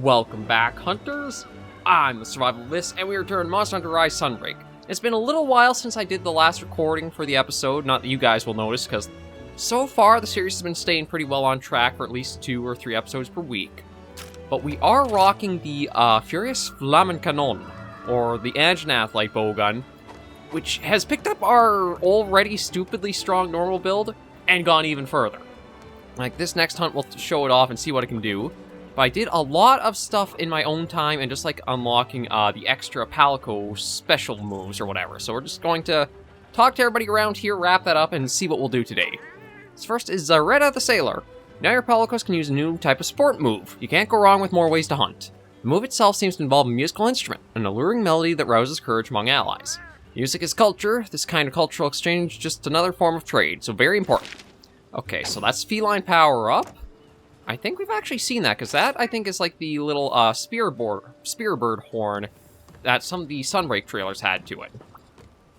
Welcome back, hunters! I'm the SurvivalVis, and we return Monster Hunter Rise Sunbreak. It's been a little while since I did the last recording for the episode, not that you guys will notice, because so far the series has been staying pretty well on track for at least 2 or 3 episodes per week. But we are rocking the Furious Flammenkanon, or the Anjanath Light Bowgun, which has picked up our already stupidly strong normal build and gone even further. Like, this next hunt will show it off and see what it can do. But I did a lot of stuff in my own time and just like unlocking the extra Palico special moves or whatever. So we're just going to talk to everybody around here, wrap that up, and see what we'll do today. So first is Zareta the Sailor. Now your Palicos can use a new type of sport move. You can't go wrong with more ways to hunt. The move itself seems to involve a musical instrument, an alluring melody that rouses courage among allies. Music is culture. This kind of cultural exchange is just another form of trade, so very important. Okay, so that's Feline Power Up. I think we've actually seen that, because that, I think, is like the little spearbird horn that some of the Sunbreak trailers had to it.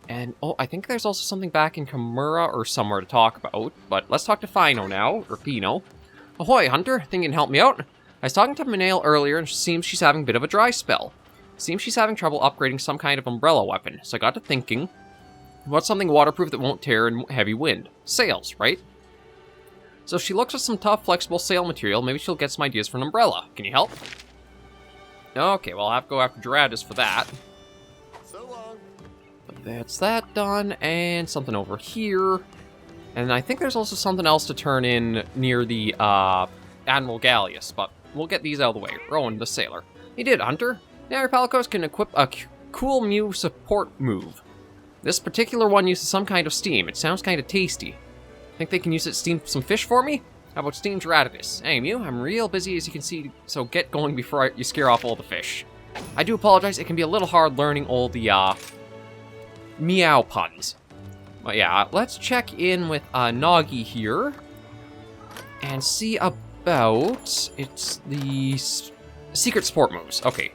And, oh, I think there's also something back in Kimura or somewhere to talk about, but let's talk to Fino now, or Pino. Ahoy, Hunter, think you can help me out? I was talking to Manale earlier, and it seems she's having a bit of a dry spell. Seems she's having trouble upgrading some kind of umbrella weapon, so I got to thinking, what's something waterproof that won't tear in heavy wind? Sails, right? So if she looks for some tough, flexible sail material, maybe she'll get some ideas for an umbrella. Can you help? Okay, well, I'll have to go after Gerardus for that. So long. But that's that done, and something over here. And I think there's also something else to turn in near the Admiral Gallius, but we'll get these out of the way. Rowan, the sailor. You did, Hunter. Now your Palicos can equip a cool Mew support move. This particular one uses some kind of steam. It sounds kind of tasty. Think they can use it to steam some fish for me? How about steam Gerardus? Hey, Mew, I'm real busy as you can see, so get going before you scare off all the fish. I do apologize, it can be a little hard learning all the, meow puns. But yeah, let's check in with, Nagi here. And see about... It's the secret sport moves. Okay.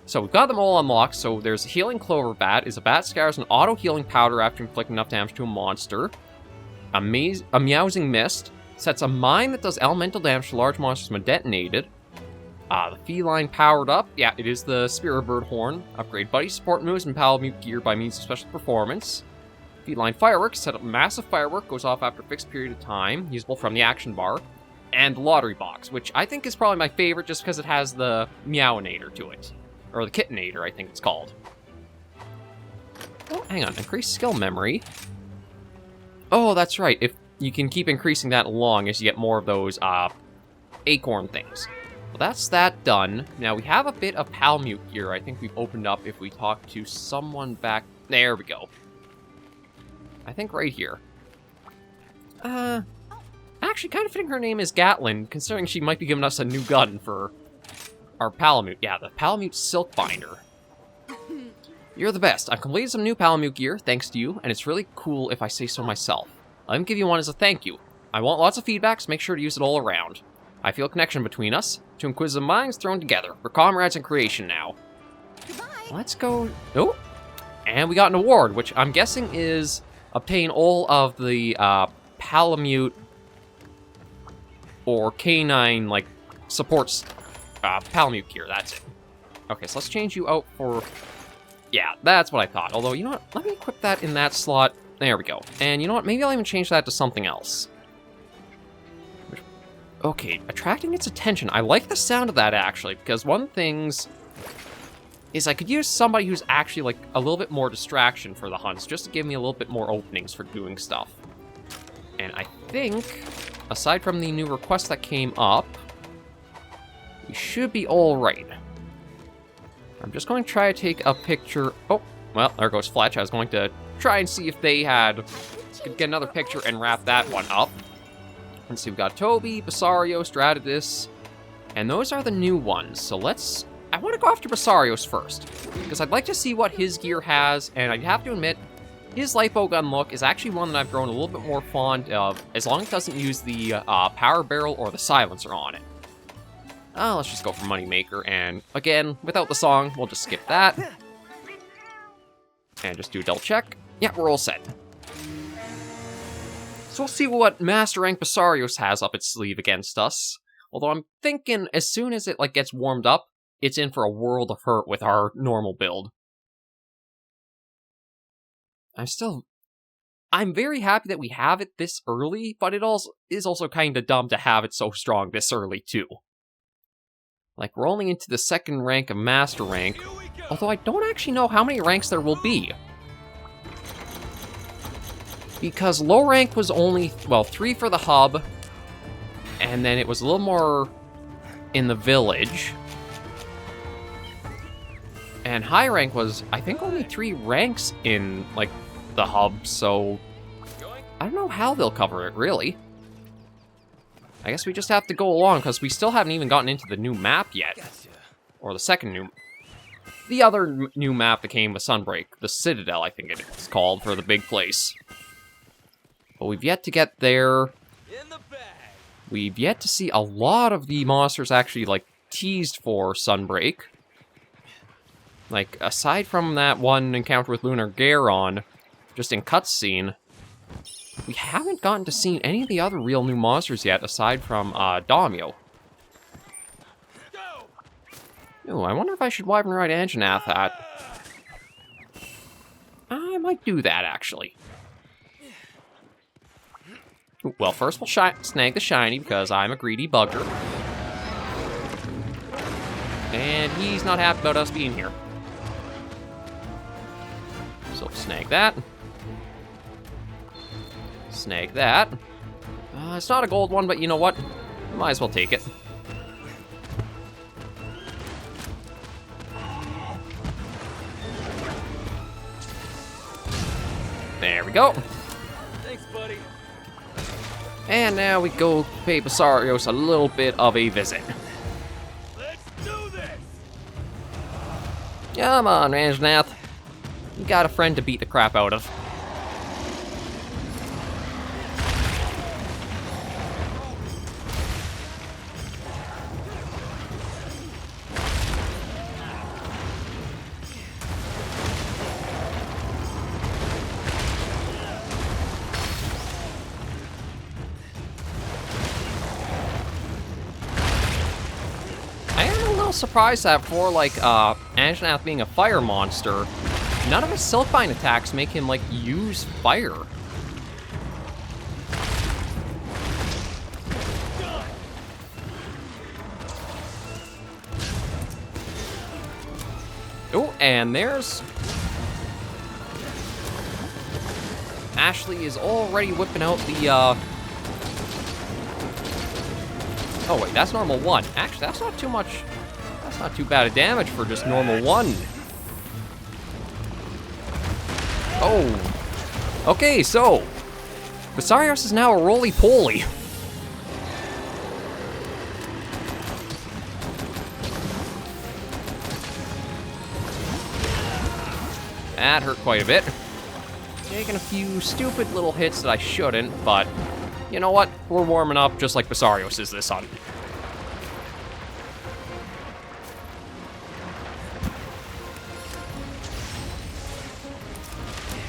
So we've got them all unlocked, so there's a Healing Clover Bat, is a bat scatters an auto-healing powder after inflicting enough damage to a monster. A Meowsing Mist sets a mine that does elemental damage to large monsters when detonated. The Feline Powered Up, yeah, it is the Spearbird Horn. Upgrade buddy support moves and Palamute gear by means of special performance. Feline Fireworks, set up a massive firework, goes off after a fixed period of time, usable from the action bar. And the Lottery Box, which I think is probably my favorite just because it has the Meowinator to it. Or the Kittenator, I think it's called. Oh, hang on, increased skill memory. Oh, that's right. If you can keep increasing that along as you get more of those acorn things. Well, that's that done. Now, we have a bit of Palamute gear I think we've opened up if we talk to someone back... There we go. I think right here. Actually, kind of fitting her name is Gatlin, considering she might be giving us a new gun for our Palamute. Yeah, the Palamute Silk Binder. You're the best. I've completed some new Palamute gear, thanks to you, and it's really cool if I say so myself. Let me give you one as a thank you. I want lots of feedback, so make sure to use it all around. I feel a connection between us. Two inquisitive minds thrown together. We're comrades in creation now. Goodbye. Let's go... Oh! And we got an award, which I'm guessing is obtain all of the Palamute or canine, like, supports Palamute gear. That's it. Okay, so let's change you out for... Yeah, that's what I thought. Although, you know what? Let me equip that in that slot. There we go. And you know what? Maybe I'll even change that to something else. Okay, attracting its attention. I like the sound of that, actually, because one of the things is I could use somebody who's actually, like, a little bit more distraction for the hunts, just to give me a little bit more openings for doing stuff. And I think, aside from the new request that came up, we should be all right. I'm just going to try to take a picture. Oh, well, there goes Fletch. I was going to try and see if they could get another picture and wrap that one up. Let's see, we've got Toby, Basarios, Stratus, and those are the new ones. So I want to go after Basarios first, because I'd like to see what his gear has, and I'd have to admit, his Light Bowgun look is actually one that I've grown a little bit more fond of, as long as it doesn't use the power barrel or the silencer on it. Let's just go for Moneymaker, and again, without the song, we'll just skip that. And just do a double check. Yeah, we're all set. So we'll see what Master Rank Basarios has up its sleeve against us. Although I'm thinking as soon as it like gets warmed up, it's in for a world of hurt with our normal build. I'm very happy that we have it this early, but it also is also kind of dumb to have it so strong this early too. Like, we're only into the second rank of Master Rank, although I don't actually know how many ranks there will be. Because low rank was only, well, 3 for the hub, and then it was a little more in the village. And high rank was, I think, only 3 ranks in, like, the hub, so I don't know how they'll cover it, really. I guess we just have to go along, because we still haven't even gotten into the new map yet. Or the second new... The other new map that came with Sunbreak. The Citadel, I think it's called, for the big place. But we've yet to get there. We've yet to see a lot of the monsters actually, like, teased for Sunbreak. Like, aside from that one encounter with Lunar Garon, just in cutscene, we haven't gotten to see any of the other real new monsters yet, aside from, Daimyo. Ooh, I wonder if I should Wyvern Ride Anjanath at... I might do that, actually. Ooh, well, first we'll snag the shiny, because I'm a greedy bugger. And he's not happy about us being here. So, snag that. Snag that. It's not a gold one, but you know what? Might as well take it. There we go. Thanks, buddy. And now we go pay Basarios a little bit of a visit. Let's do this. Come on, Anjanath. You got a friend to beat the crap out of. Surprised that for, like, Anjanath being a fire monster, none of his Silkbind attacks make him, like, use fire. Oh, and there's... Ashley is already whipping out the, Oh, wait, that's normal 1. Actually, that's not too much... Not too bad of damage for just normal 1. Oh. Okay, so... Basarios is now a Roly-Poly. That hurt quite a bit. Taking a few stupid little hits that I shouldn't, but... You know what? We're warming up just like Basarios is this hunt.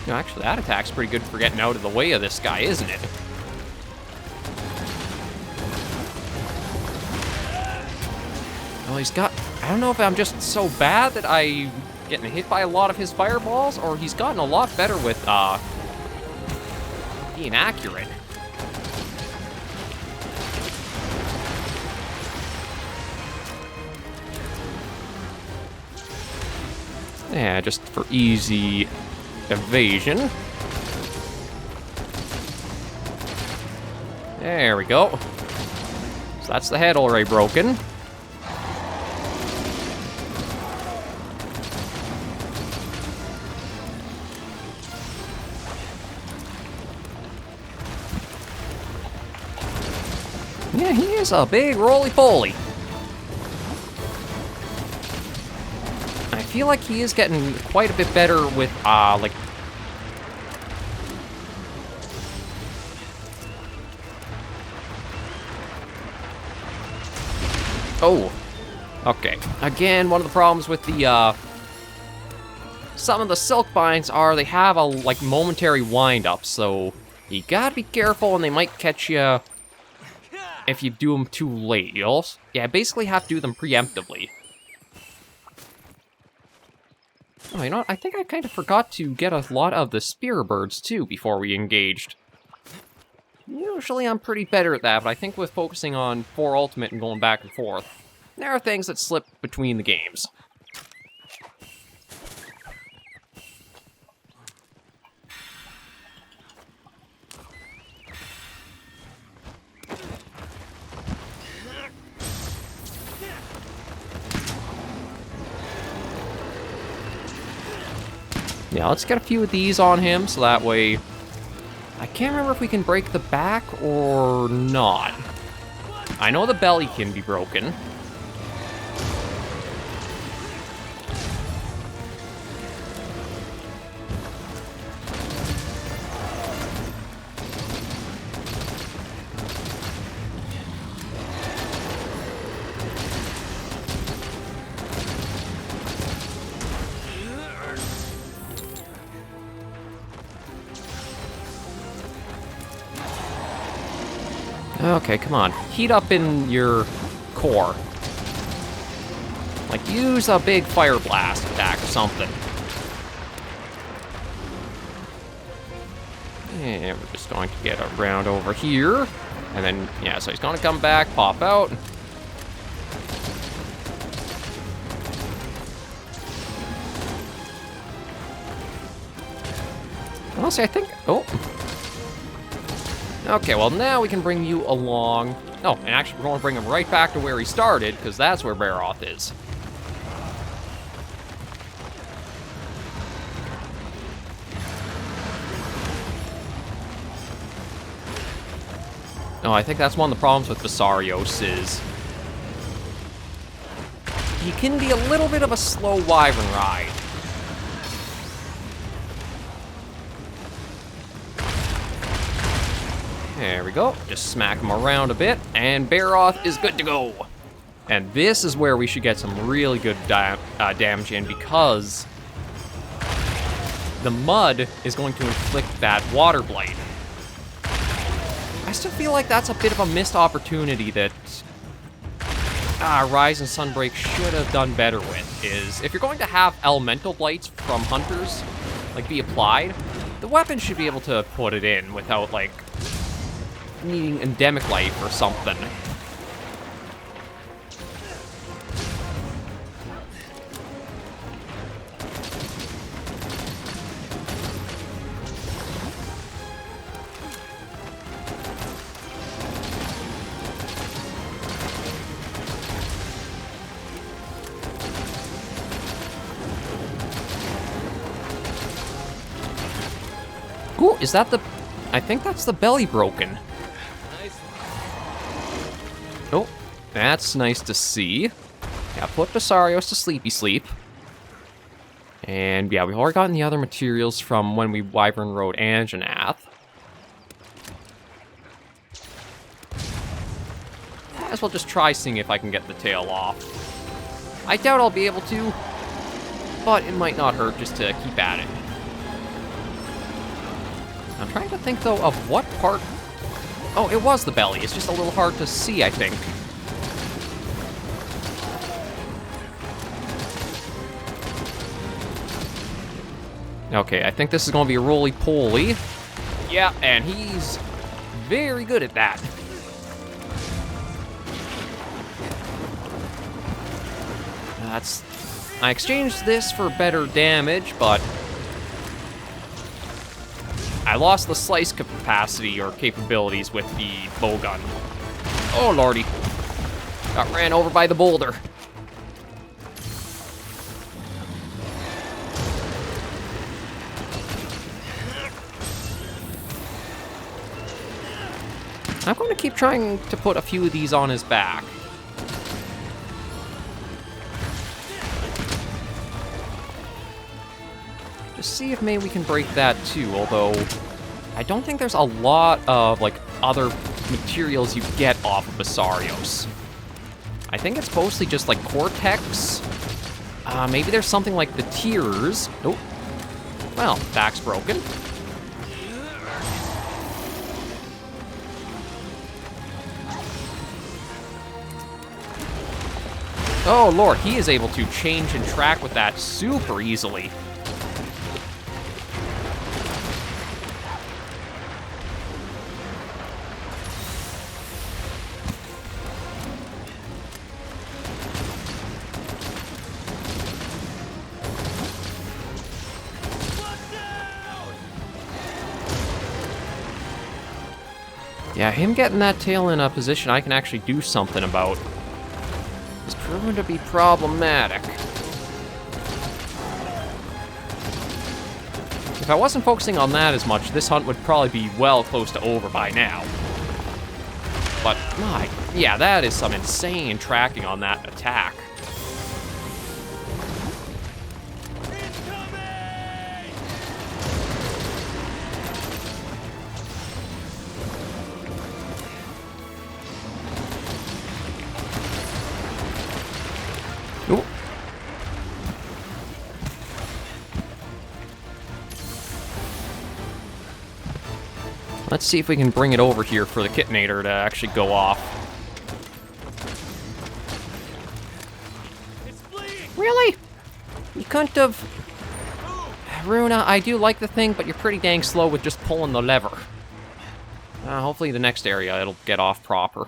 No, actually, that attack's pretty good for getting out of the way of this guy, isn't it? Well, he's got... I don't know if I'm just so bad that I'm getting hit by a lot of his fireballs, or he's gotten a lot better with, being accurate. Yeah, just for easy... evasion. There we go. So that's the head already broken. Yeah, he is a big roly-poly. I feel like he is getting quite a bit better with, like... Oh. Okay. Again, one of the problems with the, some of the Silkbinds are they have a, like, momentary wind-up, so you gotta be careful and they might catch you if you do them too late. You also, yeah, basically have to do them preemptively. Oh, you know what? I think I kind of forgot to get a lot of the spear birds, too, before we engaged. Usually I'm pretty better at that, but I think with focusing on 4 ultimate and going back and forth, there are things that slip between the games. Yeah, let's get a few of these on him, so that way... I can't remember if we can break the back or not. I know the belly can be broken. Okay, come on. Heat up in your core. Like, use a big fire blast attack or something. And we're just going to get around over here. And then, yeah, so he's going to come back, pop out. Honestly, I think... Oh. Okay, well, now we can bring you along. Oh, and actually, we're going to bring him right back to where he started, because that's where Baroth is. No, I think that's one of the problems with Basarios is... he can be a little bit of a slow wyvern ride. There we go. Just smack him around a bit, and Baroth is good to go. And this is where we should get some really good damage in, because the mud is going to inflict that water blight. I still feel like that's a bit of a missed opportunity that Rise and Sunbreak should have done better with, is if you're going to have elemental blights from hunters, like, be applied, the weapon should be able to put it in without, like, needing endemic life or something. Ooh, is that the... I think that's the belly broken. Oh, that's nice to see. Yeah, put Basarios to sleepy sleep. And yeah, we've already gotten the other materials from when we Wyvern rode Anjanath. Might as well just try seeing if I can get the tail off. I doubt I'll be able to, but it might not hurt just to keep at it. I'm trying to think, though, of what part... Oh, it was the belly. It's just a little hard to see, I think. Okay, I think this is going to be a Roly-Poly. Yeah, and he's very good at that. I exchanged this for better damage, but I lost the slice capacity or capabilities with the bowgun. Oh, lordy. Got ran over by the boulder. I'm going to keep trying to put a few of these on his back. Just see if maybe we can break that too, although I don't think there's a lot of, like, other materials you get off of Basarios. I think it's mostly just, like, Cortex. Maybe there's something like the Tears. Oh. Well, back's broken. Oh lord, he is able to change and track with that super easily. Yeah, him getting that tail in a position I can actually do something about is proven to be problematic. If I wasn't focusing on that as much, this hunt would probably be well close to over by now. But, my, yeah, that is some insane tracking on that attack. Ooh. Let's see if we can bring it over here for the Kitinator to actually go off. Really? You couldn't have... Runa, I do like the thing, but you're pretty dang slow with just pulling the lever. Hopefully the next area it'll get off proper.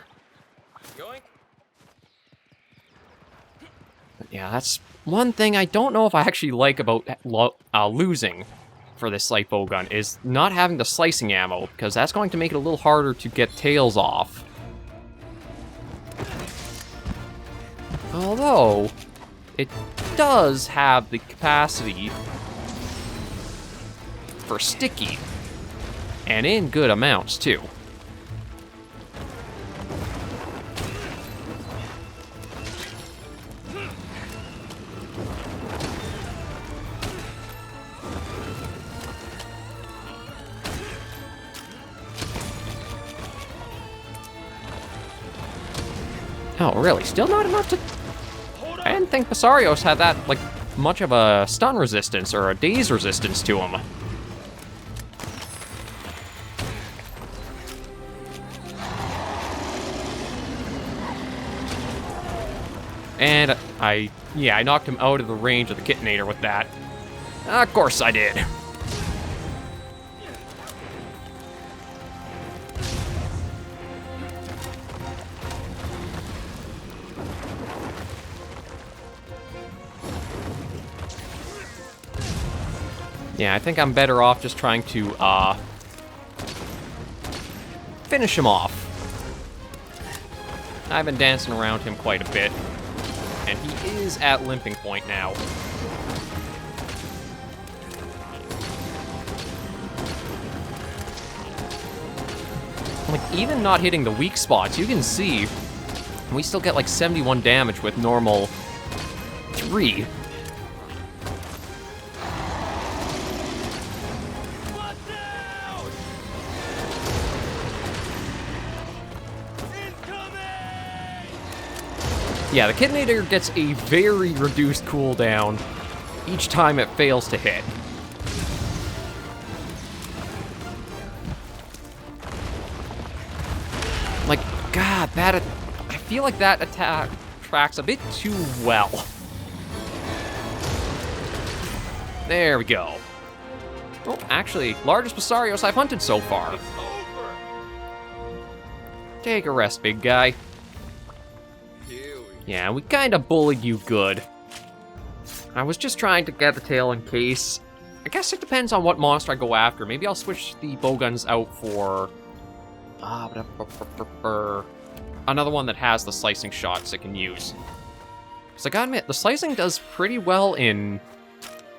Yeah, that's one thing I don't know if I actually like about losing for this Light Bowgun, is not having the slicing ammo, because that's going to make it a little harder to get tails off. Although, it does have the capacity for sticky, and in good amounts, too. Oh, really? Still not enough to... I didn't think Basarios had that, like, much of a stun resistance or a daze resistance to him. And I knocked him out of the range of the Kitinator with that. Of course I did. Yeah, I think I'm better off just trying to, finish him off. I've been dancing around him quite a bit, and he is at limping point now. Like, even not hitting the weak spots, you can see we still get like 71 damage with normal 3. Yeah, the Kitinator gets a very reduced cooldown each time it fails to hit. Like, God, I feel like that attack tracks a bit too well. There we go. Oh, actually, largest Basarios I've hunted so far. Take a rest, big guy. Yeah, we kind of bullied you good. I was just trying to get the tail in case. I guess it depends on what monster I go after. Maybe I'll switch the bowguns out for... another one that has the slicing shots it can use. Because I gotta admit, the slicing does pretty well in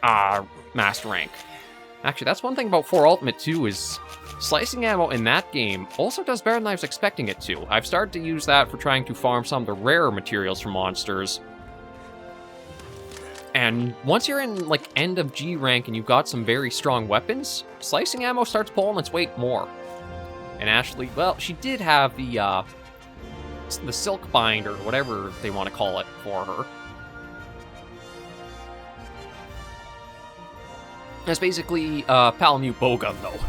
Master Rank. Actually, that's one thing about 4 Ultimate too, is slicing ammo in that game also does better than I was expecting it to. I've started to use that for trying to farm some of the rarer materials from monsters. And once you're in, like, end of G rank and you've got some very strong weapons, slicing ammo starts pulling its weight more. And Ashley, well, she did have the silk bind, or whatever they want to call it, for her. That's basically Palamute Bowgun, though.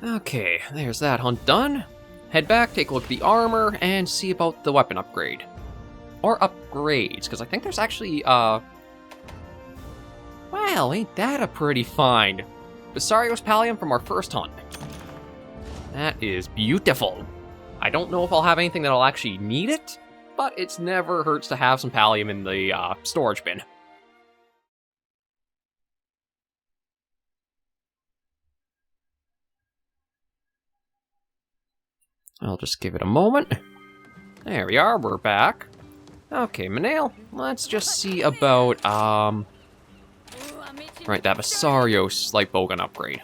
Okay, there's that hunt done. head back, take a look at the armor, and see about the weapon upgrade. Or upgrades, because I think there's actually, well, ain't that a pretty find? Basarios Pallium from our first hunt. That is beautiful. I don't know if I'll have anything that'll actually need it, but it's never hurts to have some Pallium in the storage bin. I'll just give it a moment. There we are, we're back. Okay, Manale, let's just see about, right, that Basarios Light Bowgun upgrade.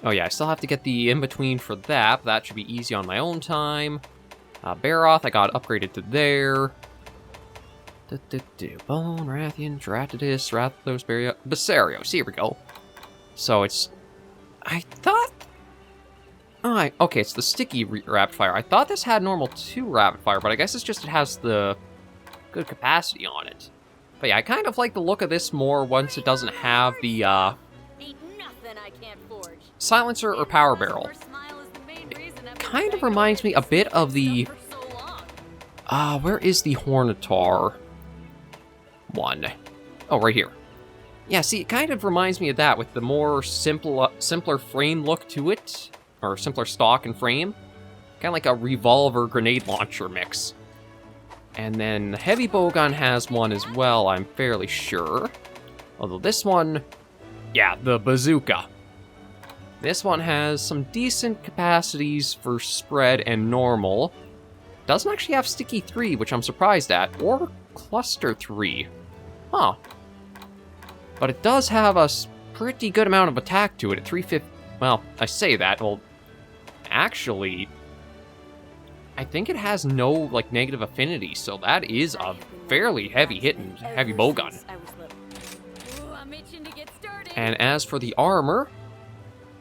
Oh yeah, I still have to get the in-between for that, but that should be easy on my own time. Baroth, I got upgraded to there. Bone, Rathian, Dratidus, Rathos, Basarios, here we go. So it's, I thought, okay, it's the sticky rapid fire. I thought this had normal 2 rapid fire, but I guess it's just it has the good capacity on it. But yeah, I kind of like the look of this more once it doesn't have the silencer or power barrel. It kind of reminds me a bit of the where is the Hornitar one? Oh, right here. Yeah, see, it kind of reminds me of that with the more simpler frame look to it. Or simpler stock and frame. Kind of like a revolver grenade launcher mix. And then the heavy bowgun has one as well, I'm fairly sure. Although this one, yeah, the bazooka. This one has some decent capacities for spread and normal. Doesn't actually have sticky 3, which I'm surprised at, or cluster 3. Huh. But it does have a pretty good amount of attack to it at 350. Well, I say that, well, actually, I think it has no, like, negative affinity, so that is a fairly heavy-hitting heavy bowgun. And as for the armor,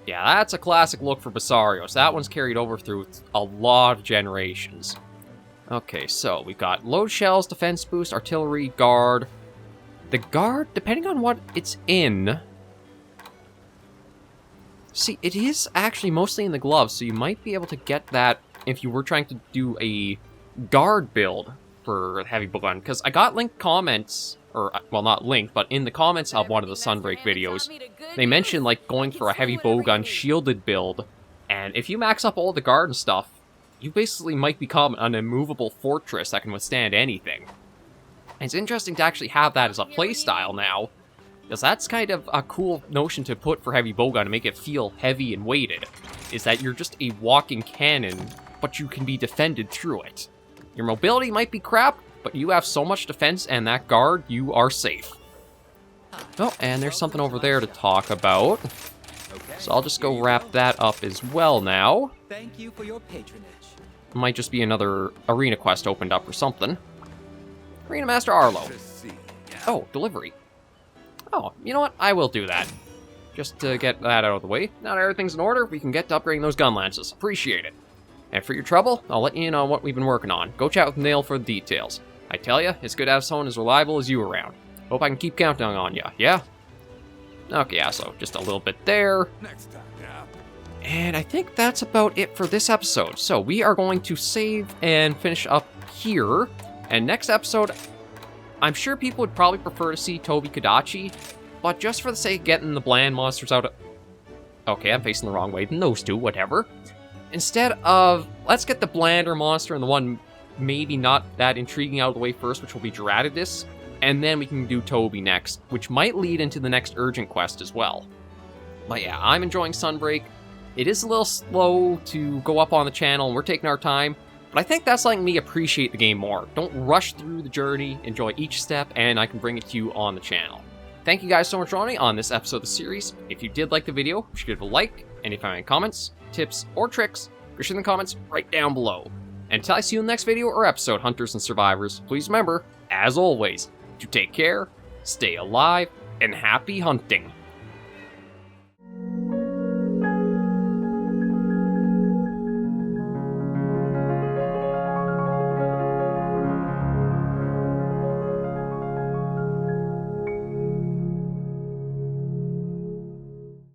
yeah, that's a classic look for Basarios. That one's carried over through a lot of generations. Okay, so we've got load shells, defense boost, artillery, guard. The guard, depending on what it's in... See, it is actually mostly in the gloves, so you might be able to get that if you were trying to do a guard build for heavy bowgun. Because I got linked comments, or, well, not linked, but in the comments of one of the Sunbreak videos, they mentioned, like, going for a heavy bowgun shielded build. And if you max up all the guard and stuff, you basically might become an immovable fortress that can withstand anything. And it's interesting to actually have that as a playstyle now. Because that's kind of a cool notion to put for heavy bowgun to make it feel heavy and weighted. Is that you're just a walking cannon, but you can be defended through it. Your mobility might be crap, but you have so much defense and that guard, you are safe. Oh, and there's something over there to talk about. So I'll just go wrap that up as well now. Thank you for your patronage. Might just be another arena quest opened up or something. Arena Master Arlo. Oh, delivery. Oh, you know what? I will do that. Just to get that out of the way. Now that everything's in order, we can get to upgrading those gun lances. Appreciate it. And for your trouble, I'll let you in on what we've been working on. Go chat with Nail for the details. I tell ya, it's good to have someone as reliable as you around. Hope I can keep counting on ya, yeah? Okay, yeah, so just a little bit there. Next time, yeah. And I think that's about it for this episode. So we are going to save and finish up here. And next episode, I'm sure people would probably prefer to see Toby Kadachi, but just for the sake of getting the bland monsters out of... Okay, I'm facing the wrong way than those two, whatever. Instead of, let's get the blander monster and the one maybe not that intriguing out of the way first, which will be Dratidus, and then we can do Toby next, which might lead into the next urgent quest as well. But yeah, I'm enjoying Sunbreak. It is a little slow to go up on the channel, and we're taking our time, but I think that's letting me appreciate the game more. Don't rush through the journey, enjoy each step, and I can bring it to you on the channel. Thank you guys so much for joining on this episode of the series. If you did like the video, you should give it a like, and if you have any comments, tips, or tricks, be sure in the comments right down below. And until I see you in the next video or episode, Hunters and Survivors, please remember, as always, to take care, stay alive, and happy hunting.